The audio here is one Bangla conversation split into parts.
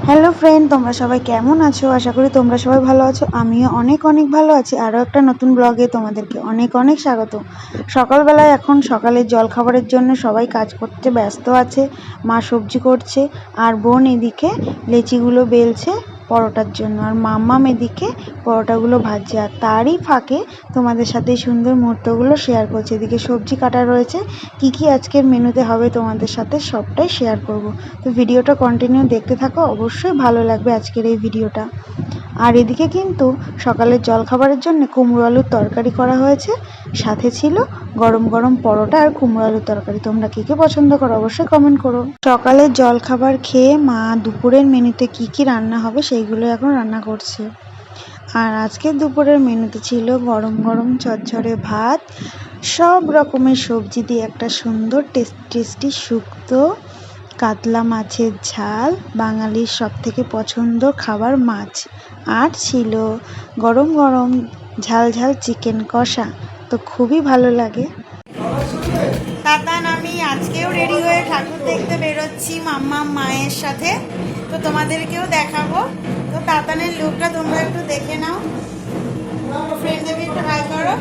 হ্যালো ফ্রেন্ড, তোমরা সবাই কেমন আছো? আশা করি তোমরা সবাই ভালো আছো। আমিও অনেক অনেক ভালো আছি। আরও একটা নতুন ব্লগে তোমাদেরকে অনেক অনেক স্বাগত। সকালবেলায় এখন সকালের জলখাবারের জন্য সবাই কাজ করতে ব্যস্ত আছে। মা সবজি করছে আর বোন এদিকে লেচিগুলো বেলছে পরোটার জন্য, আর মাম্মাম এদিকে পরোটাগুলো ভাজছে। আর তারই ফাঁকে তোমাদের সাথে এই সুন্দর মুহূর্তগুলো শেয়ার করছে। এদিকে সবজি কাটা রয়েছে, কি কি আজকের মেনুতে হবে তোমাদের সাথে সবটাই শেয়ার করব। তো ভিডিওটা কন্টিনিউ দেখতে থাকো, অবশ্যই ভালো লাগবে আজকের এই ভিডিওটা। আর এদিকে কিন্তু সকালের জলখাবারের জন্য কুমড়ো আলুর তরকারি করা হয়েছে, সাথে ছিল গরম গরম পরোটা আর কুমড়ো আলুর তরকারি। তোমরা কে কে পছন্দ করো অবশ্যই কমেন্ট করো। সকালের জলখাবার খেয়ে মা দুপুরের মেনুতে কি কি রান্না হবে সেইগুলো এখন রান্না করছে। আর আজকে দুপুরের মেনুতে ছিল গরম গরম ঝরঝরে ভাত, সব রকমের সবজি দিয়ে একটা সুন্দর টেস্টি শুক্তো, কাতলা মাছের ঝাল, বাঙালির সব থেকে পছন্দ খাবার মাছ, আর ছিল গরম গরম ঝাল ঝাল চিকেন কষা। তো খুবই ভালো লাগে। তাতান আমি আজকেও রেডি হয়ে ঠাকুর দেখতে বেরোচ্ছি মাম্মা মায়ের সাথে, তো তোমাদেরকেও দেখাবো। তো তাতানের লুকটা তোমরা একটু দেখে নাও। ফ্রেন্ডদেরকে একটু হাই করো।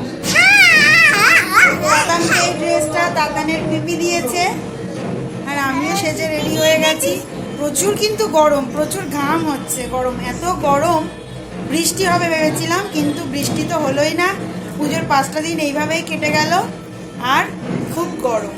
তাতানকে এই ড্রেসটা তাতানের পিপি দিয়েছে, আর আমিও সেজে রেডি হয়ে গেছি। প্রচুর কিন্তু গরম, প্রচুর ঘাম হচ্ছে, গরম এত গরম। বৃষ্টি হবে ভেবেছিলাম, কিন্তু বৃষ্টি তো হলোই না। পুজোর 5টা দিন এইভাবেই কেটে গেল, আর খুব গরম।